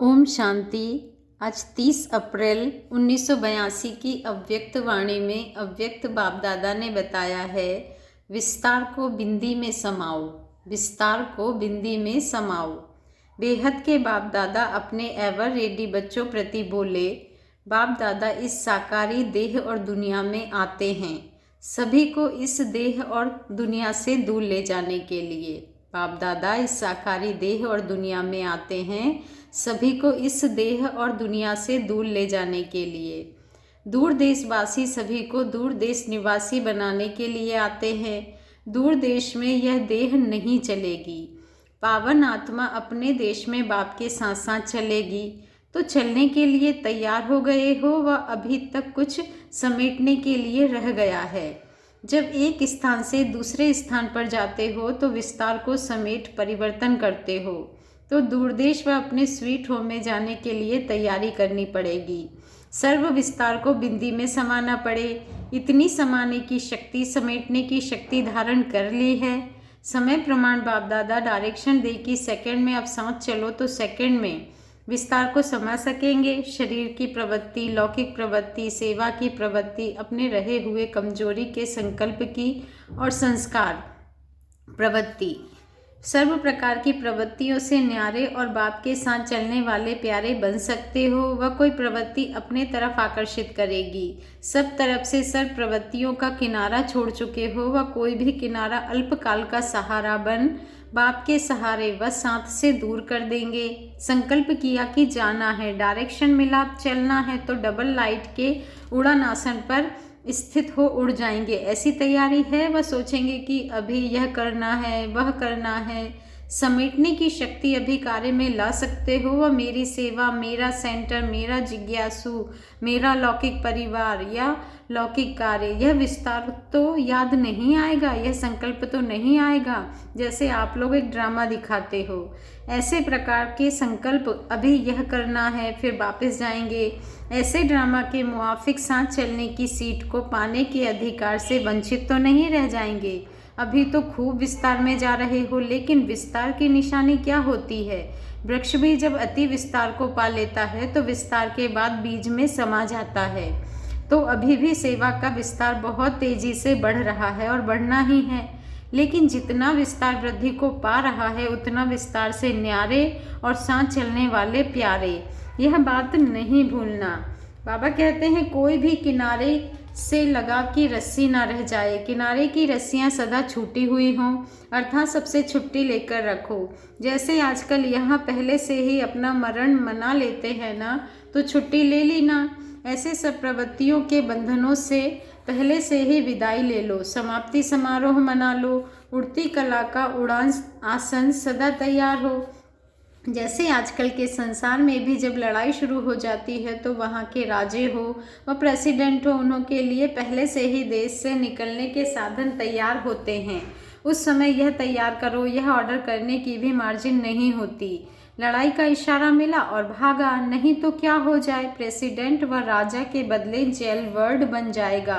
ओम शांति। आज 30 अप्रैल 1982 की अव्यक्त वाणी में अव्यक्त बाप दादा ने बताया है, विस्तार को बिंदी में समाओ, विस्तार को बिंदी में समाओ। बेहद के बाप दादा अपने एवर रेडी बच्चों प्रति बोले, बाप दादा इस साकारी देह और दुनिया में आते हैं सभी को इस देह और दुनिया से दूर ले जाने के लिए। बाप दादा इस साकारी देह और दुनिया में आते हैं सभी को इस देह और दुनिया से दूर ले जाने के लिए। दूर देशवासी सभी को दूर देश निवासी बनाने के लिए आते हैं। दूर देश में यह देह नहीं चलेगी। पावन आत्मा अपने देश में बाप के साथ साथ चलेगी। तो चलने के लिए तैयार हो गए हो व अभी तक कुछ समेटने के लिए रह गया है। जब एक स्थान से दूसरे स्थान पर जाते हो तो विस्तार को समेट परिवर्तन करते हो, तो दूरदेश व अपने स्वीट होम में जाने के लिए तैयारी करनी पड़ेगी। सर्व विस्तार को बिंदी में समाना पड़े। इतनी समाने की शक्ति, समेटने की शक्ति धारण कर ली है। समय प्रमाण बाप दादा डायरेक्शन दे कि सेकंड में अब साथ चलो तो सेकंड में विस्तार को समा सकेंगे। शरीर की प्रवृत्ति, लौकिक प्रवृत्ति, सेवा की प्रवृत्ति, अपने रहे हुए कमजोरी के संकल्प की और संस्कार प्रवृत्ति, सर्व प्रकार की प्रवृत्तियों से न्यारे और बाप के साथ चलने वाले प्यारे बन सकते हो। वह कोई प्रवृत्ति अपने तरफ आकर्षित करेगी। सब तरफ से सर्व प्रवृत्तियों का किनारा छोड़ चुके हो। वह कोई भी किनारा अल्पकाल का सहारा बन बाप के सहारे वह साथ से दूर कर देंगे। संकल्प किया कि जाना है, डायरेक्शन मिला, चलना है तो डबल लाइट के उड़ान आसन पर स्थित हो उड़ जाएंगे। ऐसी तैयारी है। वह सोचेंगे कि अभी यह करना है, वह करना है। समेटने की शक्ति अभी कार्य में ला सकते हो। वह मेरी सेवा, मेरा सेंटर, मेरा जिज्ञासु, मेरा लौकिक परिवार या लौकिक कार्य, यह विस्तार तो याद नहीं आएगा, यह संकल्प तो नहीं आएगा। जैसे आप लोग एक ड्रामा दिखाते हो, ऐसे प्रकार के संकल्प अभी यह करना है, फिर वापस जाएंगे। ऐसे ड्रामा के मुआफिक साथ चलने की सीट को पाने के अधिकार से वंचित तो नहीं रह जाएंगे। अभी तो खूब विस्तार में जा रहे हो, लेकिन विस्तार की निशानी क्या होती है? वृक्ष भी जब अति विस्तार को पा लेता है तो विस्तार के बाद बीज में समा जाता है। तो अभी भी सेवा का विस्तार बहुत तेजी से बढ़ रहा है और बढ़ना ही है। लेकिन जितना विस्तार वृद्धि को पा रहा है उतना विस्तार से न्यारे और साथ चलने वाले प्यारे, यह बात नहीं भूलना। बाबा कहते हैं कोई भी किनारे से लगाव की रस्सी ना रह जाए। किनारे की रस्सियां सदा छूटी हुई हों, अर्थात सबसे छुट्टी लेकर रखो। जैसे आजकल यहाँ पहले से ही अपना मरण मना लेते हैं ना, तो छुट्टी ले ली ना। ऐसे सब प्रवृत्तियों के बंधनों से पहले से ही विदाई ले लो। समाप्ति समारोह मना लो। उड़ती कला का उड़ान आसन सदा तैयार हो। जैसे आजकल के संसार में भी जब लड़ाई शुरू हो जाती है तो वहाँ के राजे हो व प्रेसिडेंट हो, उन्हों के लिए पहले से ही देश से निकलने के साधन तैयार होते हैं। उस समय यह तैयार करो, यह ऑर्डर करने की भी मार्जिन नहीं होती। लड़ाई का इशारा मिला और भागा, नहीं तो क्या हो जाए, प्रेसिडेंट व राजा के बदले जेल वर्ड बन जाएगा।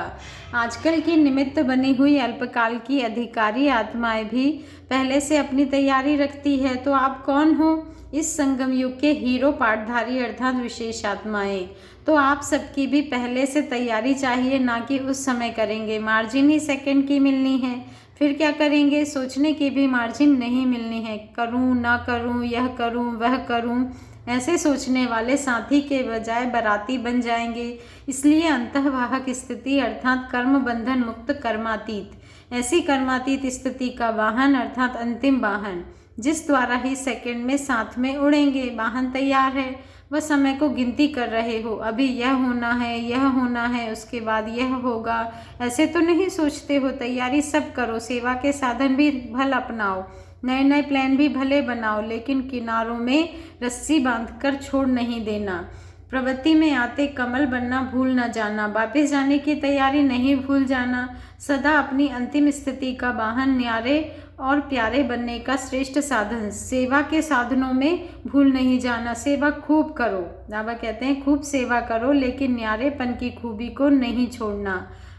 आजकल की निमित्त बनी हुई अल्पकाल की अधिकारी आत्माएं भी पहले से अपनी तैयारी रखती है। तो आप कौन हो? इस संगम युग के हीरो पाठधारी अर्थात विशेष आत्माएं। तो आप सबकी भी पहले से तैयारी चाहिए, ना कि उस समय करेंगे। मार्जिन ही सेकंड की मिलनी है, फिर क्या करेंगे? सोचने की भी मार्जिन नहीं मिलनी है। करूं ना करूं, यह करूं वह करूं, ऐसे सोचने वाले साथी के बजाय बराती बन जाएंगे। इसलिए अंतःवाहक स्थिति अर्थात कर्म बंधन मुक्त कर्मातीत, ऐसी कर्मातीत स्थिति का वाहन अर्थात अंतिम वाहन, जिस द्वारा ही सेकंड में साथ में उड़ेंगे। वाहन तैयार है, वह समय को गिनती कर रहे हो। अभी यह होना है, यह होना है, उसके बाद यह होगा, ऐसे तो नहीं सोचते हो। तैयारी सब करो। सेवा के साधन भी भल अपनाओ, नए नए प्लान भी भले बनाओ, लेकिन किनारों में रस्सी बांधकर छोड़ नहीं देना। प्रवृत्ति में आते कमल बनना भूल न जाना। वापस जाने की तैयारी नहीं भूल जाना। सदा अपनी अंतिम स्थिति का वाहन न्यारे और प्यारे बनने का श्रेष्ठ साधन। सेवा के साधनों में भूल नहीं जाना। सेवा खूब करो। बाबा कहते हैं खूब सेवा करो, लेकिन न्यारेपन की खूबी को नहीं छोड़ना।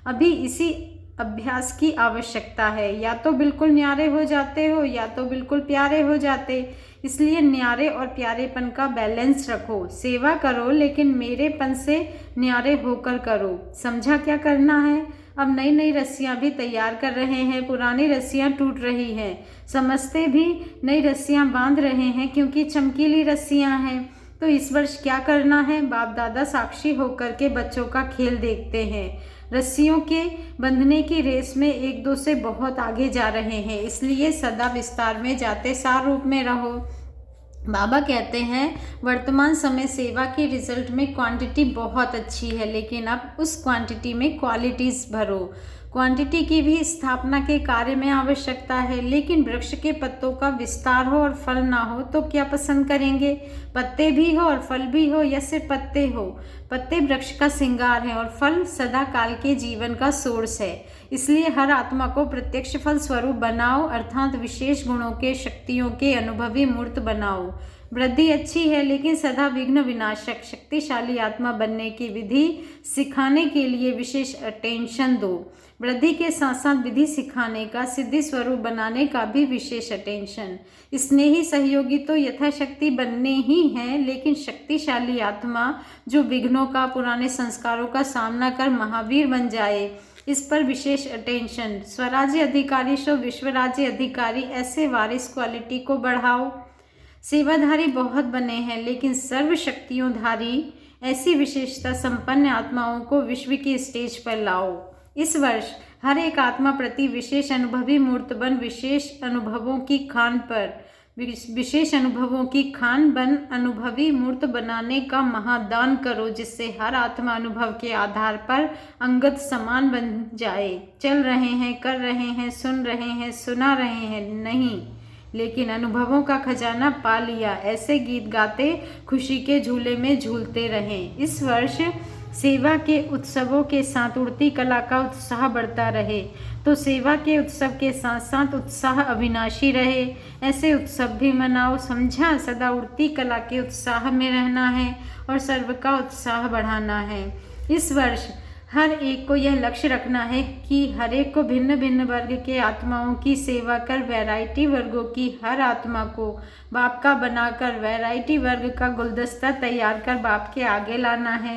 अभी इसी अभ्यास की आवश्यकता है। या तो बिल्कुल न्यारे हो जाते हो या तो बिल्कुल प्यारे हो जाते। इसलिए न्यारे और प्यारेपन का बैलेंस रखो। सेवा करो लेकिन मेरेपन से न्यारे होकर करो। समझा क्या करना है? अब नई नई रस्सियाँ भी तैयार कर रहे हैं, पुरानी रस्सियाँ टूट रही हैं। समझते भी नई रस्सियाँ बांध रहे हैं क्योंकि चमकीली रस्सियाँ हैं। तो इस वर्ष क्या करना है? बाप दादा साक्षी होकर के बच्चों का खेल देखते हैं। रस्सियों के बंधने की रेस में एक दो से बहुत आगे जा रहे हैं, इसलिए सदा विस्तार में जाते सार रूप में रहो। बाबा कहते हैं वर्तमान समय सेवा के रिजल्ट में क्वांटिटी बहुत अच्छी है, लेकिन अब उस क्वांटिटी में क्वालिटीज़ भरो। क्वांटिटी की भी स्थापना के कार्य में आवश्यकता है, लेकिन वृक्ष के पत्तों का विस्तार हो और फल ना हो तो क्या पसंद करेंगे? पत्ते भी हो और फल भी हो या सिर्फ पत्ते हो? पत्ते वृक्ष का श्रृंगार है और फल सदा काल के जीवन का सोर्स है। इसलिए हर आत्मा को प्रत्यक्ष फल स्वरूप बनाओ, अर्थात विशेष गुणों के, शक्तियों के अनुभवी मूर्त बनाओ। वृद्धि अच्छी है लेकिन सदा विघ्न विनाशक शक्तिशाली आत्मा बनने की विधि सिखाने के लिए विशेष अटेंशन दो। वृद्धि के साथ साथ विधि सिखाने का, सिद्धि स्वरूप बनाने का भी विशेष अटेंशन। स्नेही सहयोगी तो यथाशक्ति बनने ही हैं, लेकिन शक्तिशाली आत्मा जो विघ्नों का, पुराने संस्कारों का सामना कर महावीर बन जाए, इस पर विशेष अटेंशन। स्वराज्य अधिकारी सो विश्व राज्य अधिकारी, ऐसे वारिस क्वालिटी को बढ़ाओ। सेवाधारी बहुत बने हैं लेकिन सर्व शक्तियों धारी ऐसी विशेषता संपन्न आत्माओं को विश्व की स्टेज पर लाओ। इस वर्ष हर एक आत्मा प्रति विशेष अनुभवी मूर्त बन विशेष अनुभवों की खान बन अनुभवी मूर्त बनाने का महादान करो, जिससे हर आत्मा अनुभव के आधार पर अंगत समान बन जाए। चल रहे हैं, कर रहे हैं, सुन रहे हैं, सुना रहे हैं नहीं, लेकिन अनुभवों का खजाना पा लिया, ऐसे गीत गाते खुशी के झूले में झूलते रहें। इस वर्ष सेवा के उत्सवों के साथ उड़ती कला का उत्साह बढ़ता रहे, तो सेवा के उत्सव के साथ साथ उत्साह अविनाशी रहे, ऐसे उत्सव भी मनाओ। समझा? सदा उड़ती कला के उत्साह में रहना है और सर्व का उत्साह बढ़ाना है। इस वर्ष हर एक को यह लक्ष्य रखना है कि हर एक को भिन्न भिन्न वर्ग के आत्माओं की सेवा कर वैरायटी वर्गों की हर आत्मा को बाप का बनाकर वैरायटी वर्ग का गुलदस्ता तैयार कर बाप के आगे लाना है।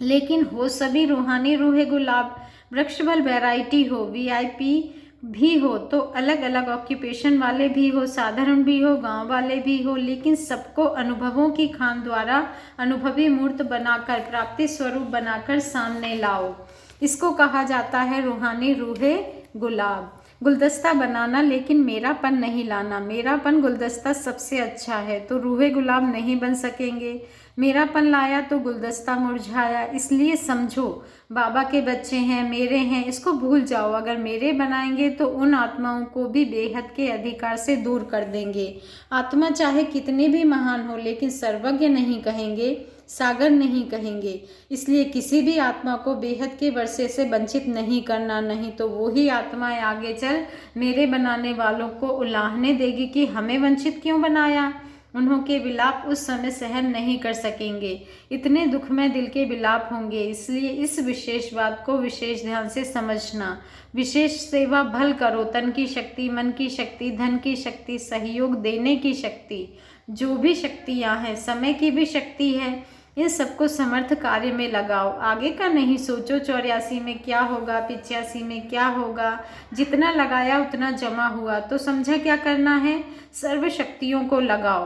लेकिन हो सभी रूहानी रूहे गुलाब, वृक्षबल वैरायटी हो, वीआईपी भी हो, तो अलग अलग ऑक्यूपेशन वाले भी हो, साधारण भी हो, गांव वाले भी हो, लेकिन सबको अनुभवों की खान द्वारा अनुभवी मूर्त बनाकर, प्राप्ति स्वरूप बनाकर सामने लाओ। इसको कहा जाता है रूहानी रूहे गुलाब। गुलदस्ता बनाना लेकिन मेरापन नहीं लाना। मेरापन गुलदस्ता सबसे अच्छा है, तो रूहे गुलाब नहीं बन सकेंगे। मेरापन लाया तो गुलदस्ता मुरझाया। इसलिए समझो बाबा के बच्चे हैं, मेरे हैं, इसको भूल जाओ। अगर मेरे बनाएंगे तो उन आत्माओं को भी बेहद के अधिकार से दूर कर देंगे। आत्मा चाहे कितनी भी महान हो, लेकिन सर्वज्ञ नहीं कहेंगे, सागर नहीं कहेंगे। इसलिए किसी भी आत्मा को बेहद के वर्षे से वंचित नहीं करना, नहीं तो वही आत्माएं आगे चल मेरे बनाने वालों को उलाहने देगी कि हमें वंचित क्यों बनाया। उन्हों के विलाप उस समय सहन नहीं कर सकेंगे, इतने दुखमय दिल के विलाप होंगे। इसलिए इस विशेष बात को विशेष ध्यान से समझना। विशेष सेवा भल करो, तन की शक्ति, मन की शक्ति, धन की शक्ति, सहयोग देने की शक्ति, जो भी शक्तियाँ हैं, समय की भी शक्ति है, इन सबको समर्थ कार्य में लगाओ। आगे का नहीं सोचो 84 में क्या होगा, 85 में क्या होगा। जितना लगाया उतना जमा हुआ, तो समझा क्या करना है? सर्व शक्तियों को लगाओ।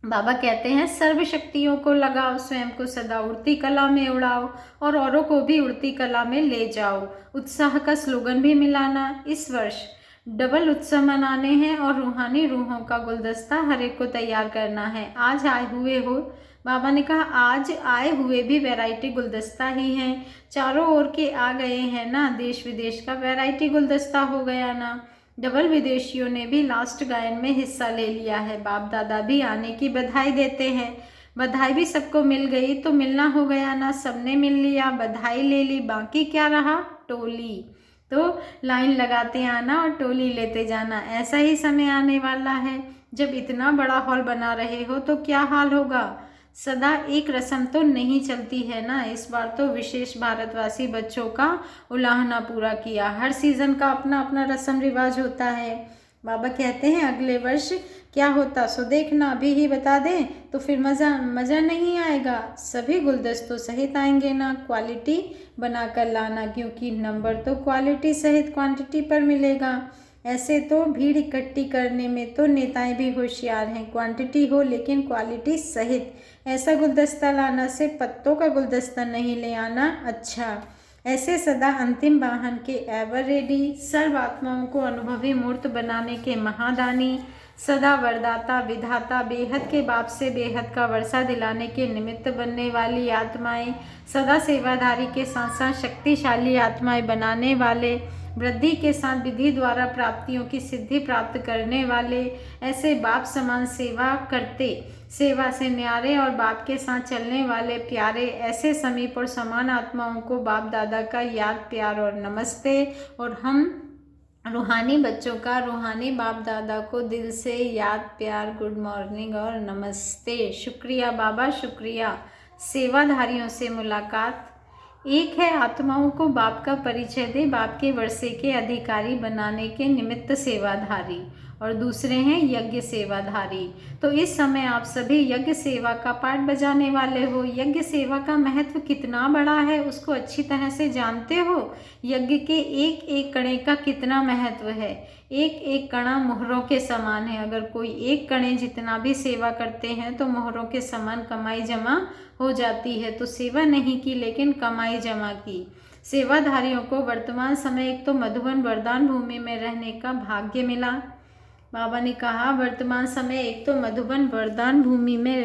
बाबा कहते हैं सर्व शक्तियों को लगाओ, स्वयं को सदा उड़ती कला में उड़ाओ और औरों को भी उड़ती कला में ले जाओ। उत्साह का स्लोगन भी मिलाना। इस वर्ष डबल उत्सव मनाने हैं और रूहानी रूहों का गुलदस्ता हर एक को तैयार करना है। आज आए हुए हो, बाबा ने कहा आज आए हुए भी वैरायटी गुलदस्ता ही हैं। चारों ओर के आ गए हैं ना, देश विदेश का वैरायटी गुलदस्ता हो गया ना। डबल विदेशियों ने भी लास्ट गायन में हिस्सा ले लिया है। बाप दादा भी आने की बधाई देते हैं। बधाई भी सबको मिल गई तो मिलना हो गया ना, सबने मिल लिया, बधाई ले ली, बाकी क्या रहा? टोली। तो लाइन लगाते आना और टोली लेते जाना। ऐसा ही समय आने वाला है जब इतना बड़ा हॉल बना रहे हो तो क्या हाल होगा। सदा एक रस्म तो नहीं चलती है ना, इस बार तो विशेष भारतवासी बच्चों का उलाहना पूरा किया। हर सीज़न का अपना अपना रस्म रिवाज होता है। बाबा कहते हैं अगले वर्ष क्या होता सो देखना, अभी ही बता दें तो फिर मज़ा नहीं आएगा। सभी गुलदस्तों सहित आएंगे ना, क्वालिटी बनाकर लाना, क्योंकि नंबर तो क्वालिटी सहित क्वांटिटी पर मिलेगा। ऐसे तो भीड़ इकट्ठी करने में तो नेताएं भी होशियार हैं, क्वांटिटी हो लेकिन क्वालिटी सहित। ऐसा गुलदस्ता लाना से पत्तों का गुलदस्ता नहीं ले आना। अच्छा, ऐसे सदा अंतिम वाहन के एवर रेडी, सर्व आत्माओं को अनुभवी मूर्त बनाने के महादानी, सदा वरदाता विधाता, बेहद के बाप से बेहद का वर्षा दिलाने के निमित्त बनने वाली आत्माएं, सदा सेवाधारी के साथ साथ शक्तिशाली आत्माएं बनाने वाले, वृद्धि के साथ विधि द्वारा प्राप्तियों की सिद्धि प्राप्त करने वाले, ऐसे बाप समान सेवा करते, सेवा से न्यारे और बाप के साथ चलने वाले प्यारे, ऐसे समीप और समान आत्माओं को बाप दादा का याद प्यार और नमस्ते। और हम रूहानी बच्चों का रूहानी बाप दादा को दिल से याद प्यार गुड मॉर्निंग और नमस्ते। शुक्रिया बाबा, शुक्रिया। सेवाधारियों से मुलाकात। एक है आत्माओं को बाप का परिचय दे, बाप के वर्षे के अधिकारी बनाने के निमित्त सेवाधारी, और दूसरे हैं यज्ञ सेवाधारी। तो इस समय आप सभी यज्ञ सेवा का पाठ बजाने वाले हो। यज्ञ सेवा का महत्व कितना बड़ा है उसको अच्छी तरह से जानते हो। यज्ञ के एक एक कणे का कितना महत्व है। एक एक कणा मोहरों के समान है। अगर कोई एक कणे जितना भी सेवा करते हैं तो मोहरों के समान कमाई जमा हो जाती है। तो सेवा नहीं की लेकिन कमाई जमा की। सेवाधारियों को वर्तमान समय एक तो मधुबन वरदान भूमि में रहने का भाग्य मिला। बाबा ने कहा वर्तमान समय एक तो मधुबन वरदान भूमि में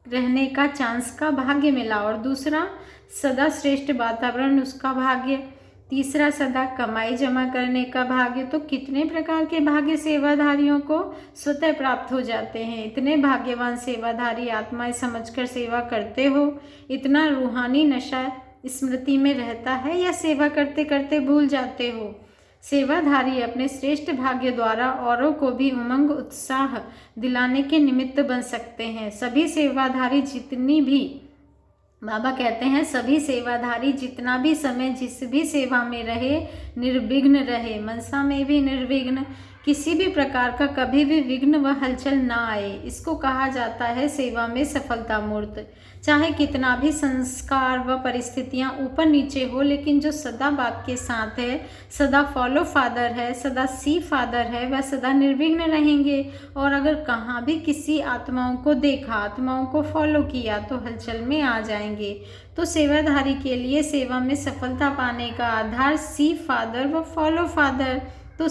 रहने का चांस का भाग्य मिला, और दूसरा सदा श्रेष्ठ वातावरण उसका भाग्य, तीसरा सदा कमाई जमा करने का भाग्य। तो कितने प्रकार के भाग्य सेवाधारियों को स्वतः प्राप्त हो जाते हैं। इतने भाग्यवान सेवाधारी आत्माएं समझकर सेवा करते हो। इतना रूहानी नशा स्मृति में रहता है या सेवा करते करते भूल जाते हो। सेवाधारी अपने श्रेष्ठ भाग्य द्वारा औरों को भी उमंग उत्साह दिलाने के निमित्त बन सकते हैं। सभी सेवाधारी जितनी भी बाबा कहते हैं सभी सेवाधारी जितना भी समय जिस भी सेवा में रहे निर्विघ्न रहे। मनसा में भी निर्विघ्न, किसी भी प्रकार का कभी भी विघ्न व हलचल ना आए। इसको कहा जाता है सेवा में सफलता मूर्त। चाहे कितना भी संस्कार व परिस्थितियां ऊपर नीचे हो, लेकिन जो सदा बाप के साथ है, सदा फॉलो फादर है, सदा सी फादर है, वह सदा निर्विघ्न रहेंगे। और अगर कहाँ भी किसी आत्माओं को देखा, आत्माओं को फॉलो किया तो हलचल में आ जाएंगे। तो सेवाधारी के लिए सेवा में सफलता पाने का आधार सी फादर व फॉलो फादर। तो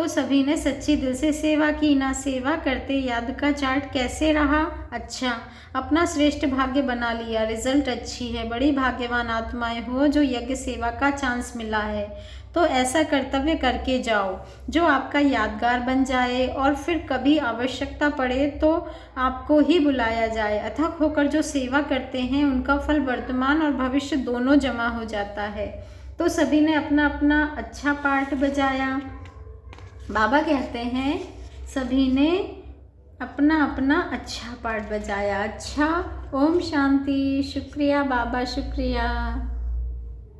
सभी ने सच्ची दिल से सेवा की ना। सेवा करते याद का चार्ट कैसे रहा? अच्छा, अपना श्रेष्ठ भाग्य बना लिया, रिजल्ट अच्छी है। बड़ी भाग्यवान आत्माएं हो जो यज्ञ सेवा का चांस मिला है। तो ऐसा कर्तव्य करके जाओ जो आपका यादगार बन जाए, और फिर कभी आवश्यकता पड़े तो आपको ही बुलाया जाए। अथक होकर जो सेवा करते हैं उनका फल वर्तमान और भविष्य दोनों जमा हो जाता है। तो सभी ने अपना अपना अच्छा पार्ट बजाया। बाबा कहते हैं सभी ने अपना अपना अच्छा पार्ट बजाया। अच्छा, ओम शांति। शुक्रिया बाबा, शुक्रिया।